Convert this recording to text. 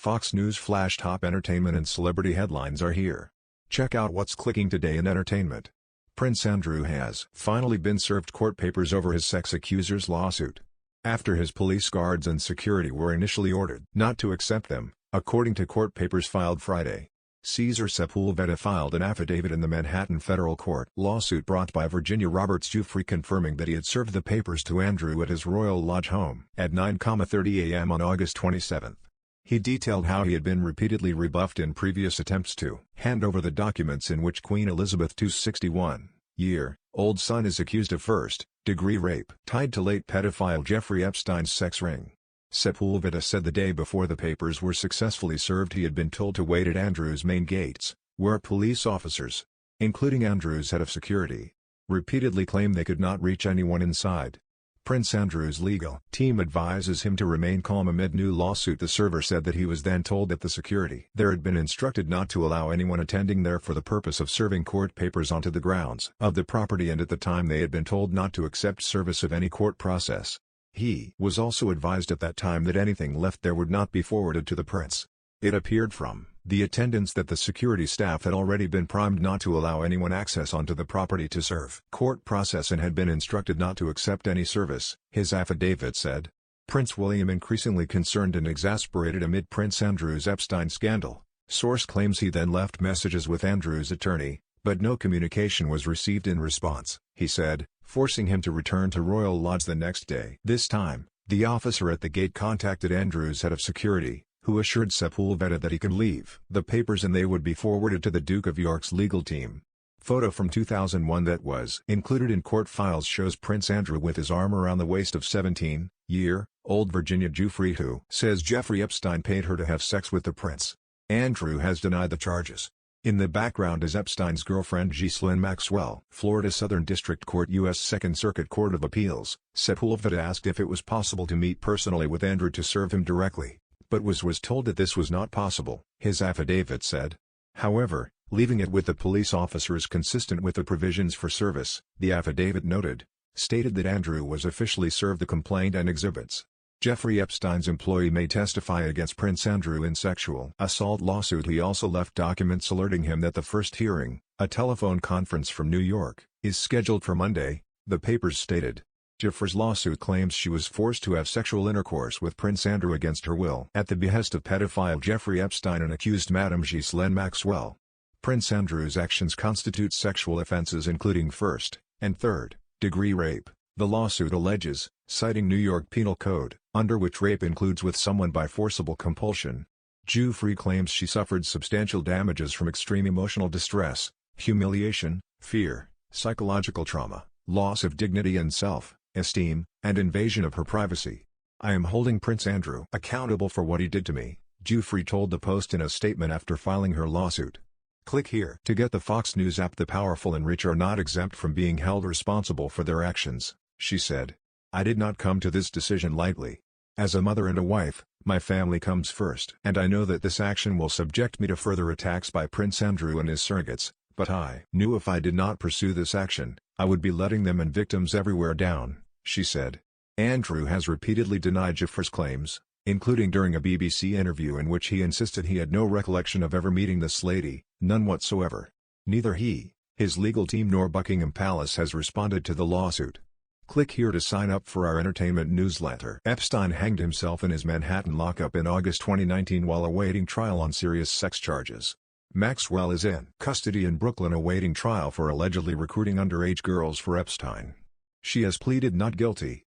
Fox News Flash top entertainment and celebrity headlines are here. Check out what's clicking today in entertainment. Prince Andrew has finally been served court papers over his sex accuser's lawsuit. After his police guards and security were initially ordered not to accept them, according to court papers filed Friday. Cesar Sepulveda filed an affidavit in the Manhattan federal court lawsuit brought by Virginia Roberts Giuffre confirming that he had served the papers to Andrew at his Royal Lodge home at 9:30 a.m. on August 27. He detailed how he had been repeatedly rebuffed in previous attempts to hand over the documents in which Queen Elizabeth II's 61-year-old son is accused of first-degree rape tied to late pedophile Jeffrey Epstein's sex ring. Sepulveda said the day before the papers were successfully served he had been told to wait at Andrew's main gates, where police officers, including Andrew's head of security, repeatedly claimed they could not reach anyone inside. Prince Andrew's legal team advises him to remain calm amid new lawsuit. The server said that he was then told that the security there had been instructed not to allow anyone attending there for the purpose of serving court papers onto the grounds of the property, and at the time they had been told not to accept service of any court process. He was also advised at that time that anything left there would not be forwarded to the prince. It appeared from the attendants that the security staff had already been primed not to allow anyone access onto the property to serve court process and had been instructed not to accept any service, his affidavit said. Prince William increasingly concerned and exasperated amid Prince Andrew's Epstein scandal. Source claims he then left messages with Andrew's attorney, but no communication was received in response, he said, forcing him to return to Royal Lodge the next day. This time, the officer at the gate contacted Andrew's head of security, who assured Sepulveda that he could leave the papers and they would be forwarded to the Duke of York's legal team. Photo from 2001 that was included in court files shows Prince Andrew with his arm around the waist of 17-year-old Virginia Giuffre, who says Jeffrey Epstein paid her to have sex with the prince. Andrew has denied the charges. In the background is Epstein's girlfriend Ghislaine Maxwell. Florida Southern District Court U.S. Second Circuit Court of Appeals. Sepulveda asked if it was possible to meet personally with Andrew to serve him directly, but was told that this was not possible, his affidavit said. However, leaving it with the police officers consistent with the provisions for service, the affidavit stated that Andrew was officially served the complaint and exhibits. Jeffrey Epstein's employee may testify against Prince Andrew in sexual assault lawsuit. He also left documents alerting him that the first hearing, a telephone conference from New York, is scheduled for Monday, the papers stated. Giuffre's lawsuit claims she was forced to have sexual intercourse with Prince Andrew against her will at the behest of pedophile Jeffrey Epstein and accused Madame Ghislaine Maxwell. Prince Andrew's actions constitute sexual offenses including first- and third-degree rape, the lawsuit alleges, citing New York Penal Code, under which rape includes with someone by forcible compulsion. Giuffre claims she suffered substantial damages from extreme emotional distress, humiliation, fear, psychological trauma, loss of dignity and self-esteem, and invasion of her privacy. "I am holding Prince Andrew accountable for what he did to me," Giuffre told the Post in a statement after filing her lawsuit. Click here to get the Fox News app. The powerful and rich are not exempt from being held responsible for their actions, she said. "I did not come to this decision lightly. As a mother and a wife, my family comes first. And I know that this action will subject me to further attacks by Prince Andrew and his surrogates, but I knew if I did not pursue this action, I would be letting them and victims everywhere down," she said. Andrew has repeatedly denied Giuffre's claims, including during a BBC interview in which he insisted he had no recollection of ever meeting this lady, none whatsoever. Neither he, his legal team nor Buckingham Palace has responded to the lawsuit. Click here to sign up for our entertainment newsletter. Epstein hanged himself in his Manhattan lockup in August 2019 while awaiting trial on serious sex charges. Maxwell is in custody in Brooklyn awaiting trial for allegedly recruiting underage girls for Epstein. She has pleaded not guilty.